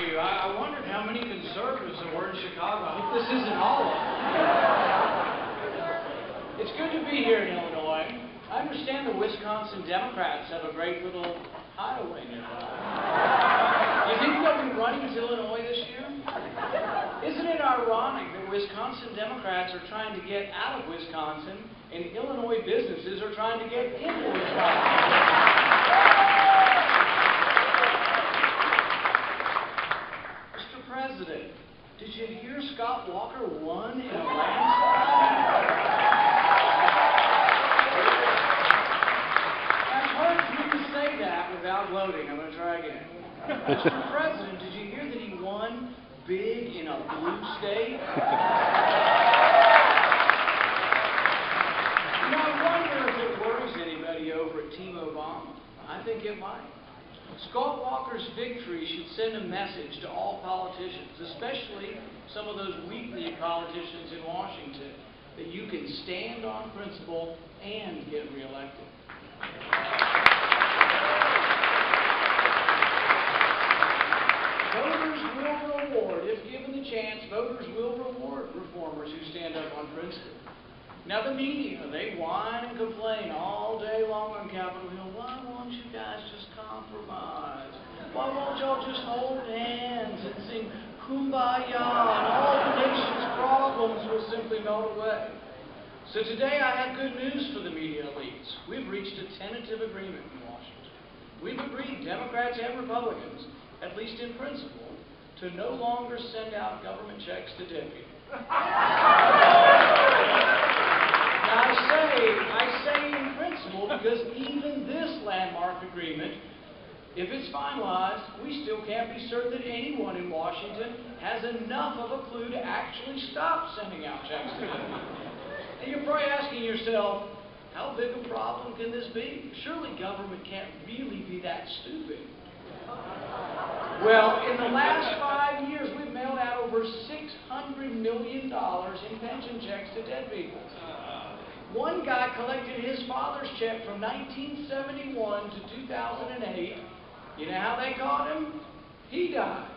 you. I wondered how many conservatives there were in Chicago. I hope this isn't all of them. It's good to be here in Illinois. I understand the Wisconsin Democrats have a great little hideaway nearby. You think they'll be running to Illinois this year? Isn't it ironic that Wisconsin Democrats are trying to get out of Wisconsin and Illinois businesses are trying to get into Wisconsin? President, did you hear Scott Walker won in a landslide? I've heard you can say that without gloating. I'm going to try again. Mr. President, did you hear that he won big in a blue state? You know, I wonder if it worries anybody over at Team Obama. I think it might. Scott Walker's victory should send a message to all politicians, especially some of those weak-kneed politicians in Washington, that you can stand on principle and get reelected. Voters will reward, if given the chance, voters will reward reformers who stand up on principle. Now the media, they whine and complain all day long on Capitol Hill. Why won't you guys just compromise? Why won't y'all just hold hands and sing Kumbaya and all the nation's problems will simply melt away? So today I have good news for the media elites. We've reached a tentative agreement in Washington. We've agreed, Democrats and Republicans, at least in principle, to no longer send out government checks to dead people. Now, I say in principle because even this landmark agreement, if it's finalized, we still can't be certain that anyone in Washington has enough of a clue to actually stop sending out checks to them. And you're probably asking yourself, how big a problem can this be? Surely government can't really be that stupid. Well, in the last 5 years, we've mailed out over $600 million in pension checks to dead people. One guy collected his father's check from 1971 to 2008. You know how they caught him? He died.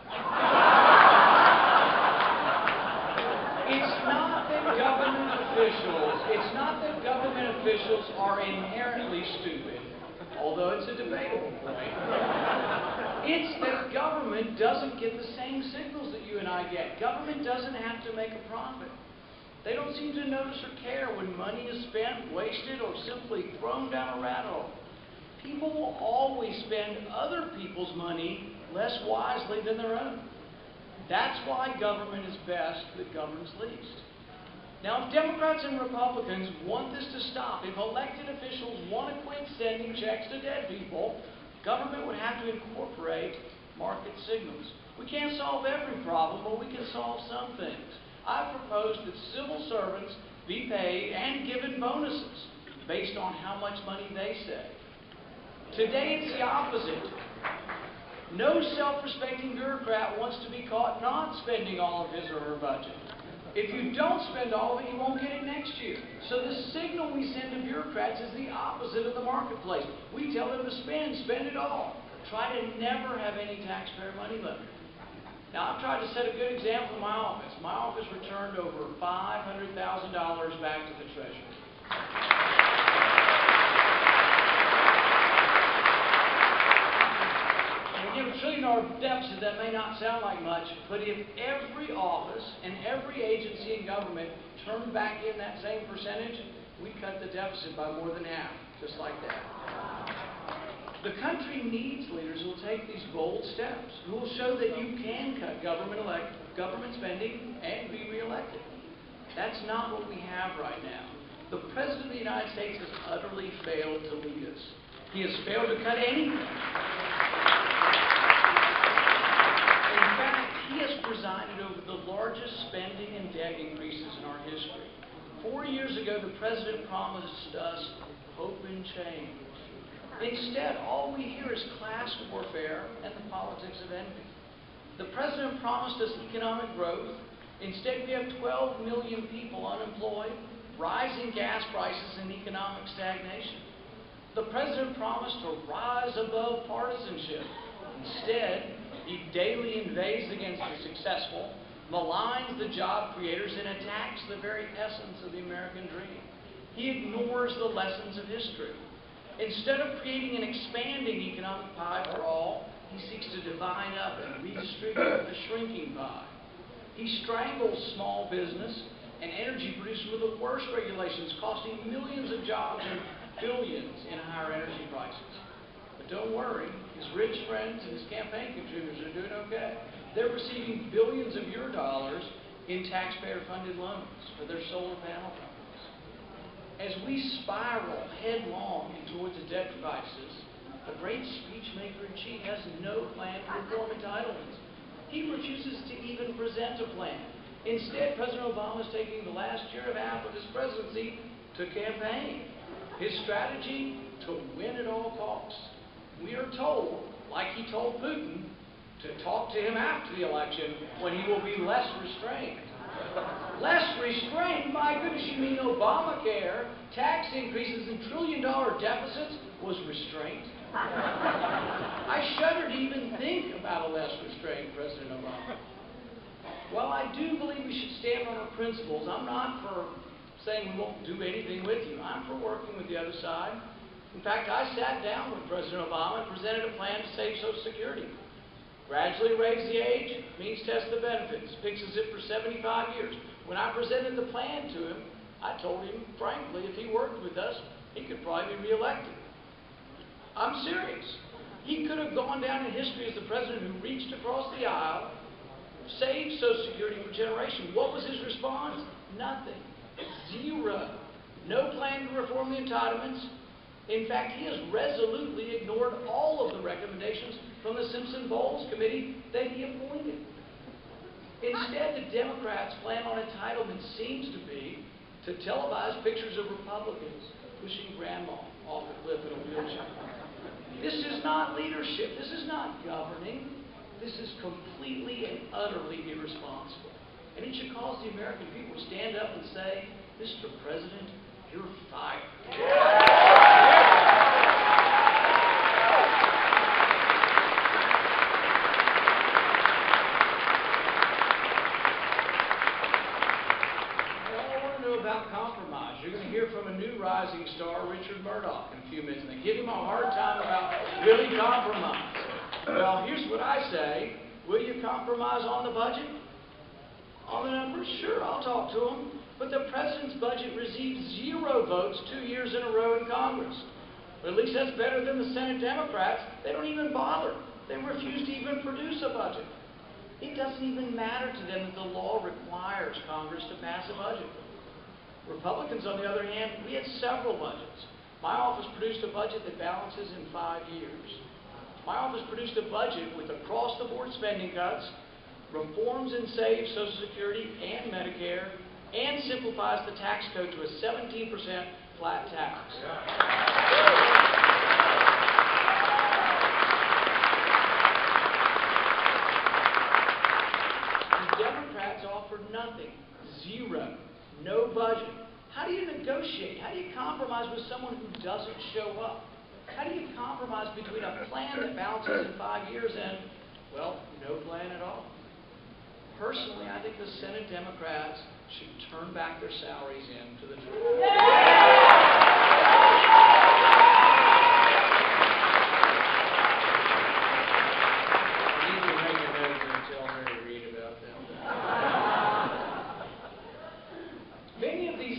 It's not that government officials are inherently stupid, although it's a debatable point. It's that government doesn't get the same signals that you and I get. Government doesn't have to make a profit. They don't seem to notice or care when money is spent, wasted, or simply thrown down a rat hole. People will always spend other people's money less wisely than their own. That's why government is best that governs least. Now, if Democrats and Republicans want this to stop, if elected officials want to quit sending checks to dead people, government would have to incorporate market signals. We can't solve every problem, but we can solve some things. I propose that civil servants be paid and given bonuses based on how much money they save. Today it's the opposite. No self-respecting bureaucrat wants to be caught not spending all of his or her budget. If you don't spend all of it, you won't get it next year. So the signal we send to bureaucrats is the opposite of the marketplace. We tell them to spend it all. Try to never have any taxpayer money left. Now, I've tried to set a good example in my office. My office returned over $500,000 back to the Treasury. And again, $1 trillion deficit, that may not sound like much, but if every office and every agency in government turned back in that same percentage, we cut the deficit by more than half, just like that. The country needs leaders who will take these bold steps, who will show that you can cut government spending and be reelected. That's not what we have right now. The President of the United States has utterly failed to lead us. He has failed to cut anything. In fact, he has presided over the largest spending and debt increases in our history. 4 years ago, the President promised us hope and change. Instead, all we hear is class warfare and the politics of envy. The President promised us economic growth. Instead, we have 12 million people unemployed, rising gas prices, and economic stagnation. The President promised to rise above partisanship. Instead, He daily inveighs against the successful, maligns the job creators, and attacks the very essence of the American dream. He ignores the lessons of history. Instead of creating an expanding economic pie for all, he seeks to divide up and redistribute a shrinking pie. He strangles small business and energy producers with the worst regulations, costing millions of jobs and billions in higher energy prices. But don't worry, his rich friends and his campaign contributors are doing okay. They're receiving billions of your dollars in taxpayer-funded loans for their solar panel companies. As we spiral headlong towards the debt crisis, the great speechmaker-in-chief has no plan to reform entitlements. He refuses to even present a plan. Instead, President Obama is taking the last year and a half of his presidency to campaign. His strategy, to win at all costs. We are told, like he told Putin, to talk to him after the election when he will be less restrained. Less restrained? My goodness, you mean Obamacare, tax increases, and trillion-dollar deficits was restraint? I shudder to even think about a less restrained President Obama. While I do believe we should stand on our principles, I'm not for saying we won't do anything with you. I'm for working with the other side. In fact, I sat down with President Obama and presented a plan to save Social Security. Gradually raise the age, means test the benefits, fixes it for 75 years. When I presented the plan to him, I told him, frankly, if he worked with us, he could probably be reelected. I'm serious. He could have gone down in history as the president who reached across the aisle, saved Social Security for generations. What was his response? Nothing. Zero. No plan to reform the entitlements. In fact, he has resolutely ignored all of the recommendations from the Simpson-Bowles committee that he appointed. Instead, the Democrats' plan on entitlements seems to be to televise pictures of Republicans pushing grandma off a cliff in a wheelchair. This is not leadership. This is not governing. This is completely and utterly irresponsible. And it should cause the American people to stand up and say, Mr. President, you're fired. About compromise. You're going to hear from a new rising star, Richard Murdoch, in a few minutes. And they give him a hard time about really compromise. Well, here's what I say. Will you compromise on the budget? On the numbers? Sure, I'll talk to them. But the president's budget received 0 votes 2 years in a row in Congress. But at least that's better than the Senate Democrats. They don't even bother. They refuse to even produce a budget. It doesn't even matter to them that the law requires Congress to pass a budget. Republicans, on the other hand, we had several budgets. My office produced a budget that balances in 5 years. My office produced a budget with across-the-board spending cuts, reforms and saves Social Security and Medicare, and simplifies the tax code to a 17% flat tax. The Democrats offered nothing. 0. No budget. How do you negotiate? How do you compromise with someone who doesn't show up? How do you compromise between a plan that balances in 5 years and, well, no plan at all? Personally, I think the Senate Democrats should turn back their salaries in to the truth.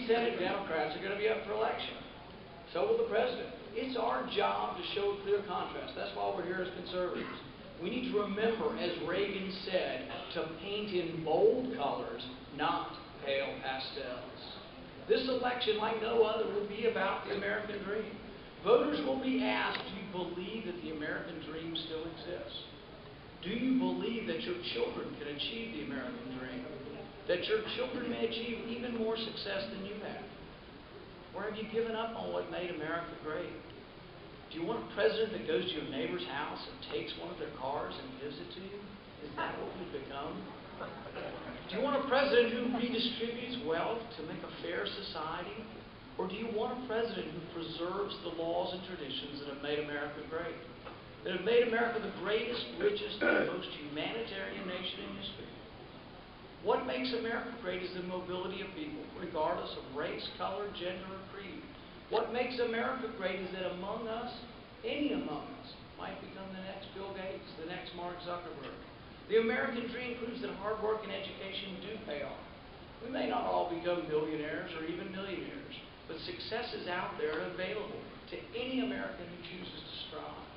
Senate Democrats are going to be up for election. So will the president. It's our job to show a clear contrast. That's why we're here as conservatives. We need to remember, as Reagan said, to paint in bold colors, not pale pastels. This election, like no other, will be about the American dream. Voters will be asked, do you believe that the American dream still exists? Do you believe that your children can achieve the American dream? That your children may achieve even more success than you have? Or have you given up on what made America great? Do you want a president that goes to your neighbor's house and takes one of their cars and gives it to you? Is that what we've become? Do you want a president who redistributes wealth to make a fair society? Or do you want a president who preserves the laws and traditions that have made America great? that have made America the greatest, richest, and most humanitarian nation in history. What makes America great is the mobility of people, regardless of race, color, gender, or creed. What makes America great is that among us, any among us, might become the next Bill Gates, the next Mark Zuckerberg. The American dream proves that hard work and education do pay off. We may not all become billionaires or even millionaires, but success is out there and available to any American who chooses to strive.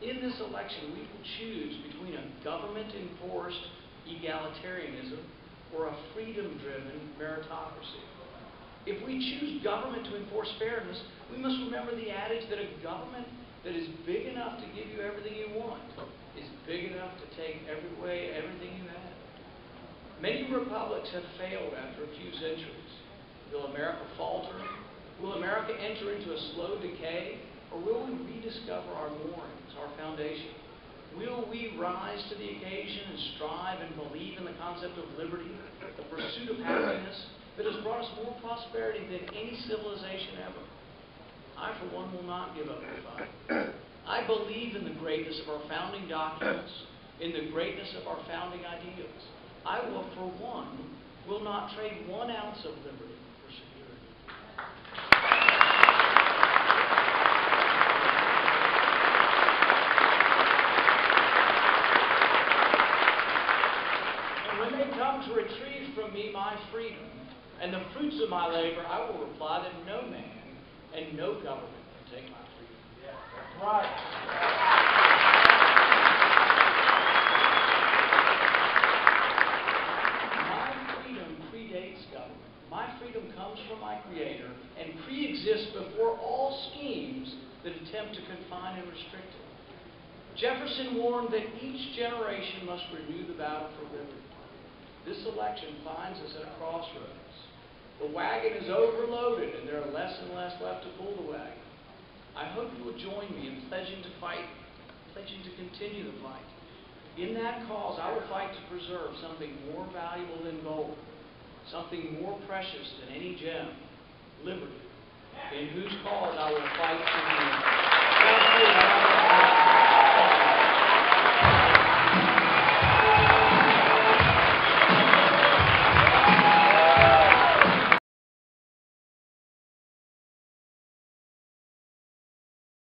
In this election, we will choose between a government-enforced egalitarianism or a freedom-driven meritocracy. If we choose government to enforce fairness, we must remember the adage that a government that is big enough to give you everything you want is big enough to take everything you have. Many republics have failed after a few centuries. Will America falter? Will America enter into a slow decay? Or will we rediscover our moorings, our foundation? Will we rise to the occasion and strive and believe in the concept of liberty, the pursuit of happiness that has brought us more prosperity than any civilization ever? I, for one, will not give up the fight. I believe in the greatness of our founding documents, in the greatness of our founding ideals. I will, for one, will not trade 1 ounce of liberty for security. And when they come to retrieve from me my freedom and the fruits of my labor, I will reply that no man and no government can take my freedom. Yeah, that's right. My freedom comes from my Creator and pre-exists before all schemes that attempt to confine and restrict it. Jefferson warned that each generation must renew the battle for liberty. This election finds us at a crossroads. The wagon is overloaded and there are less and less left to pull the wagon. I hope you will join me in pledging to fight, pledging to continue the fight. In that cause, I will fight to preserve something more valuable than gold, something more precious than any gem, liberty, in whose cause I will fight to win.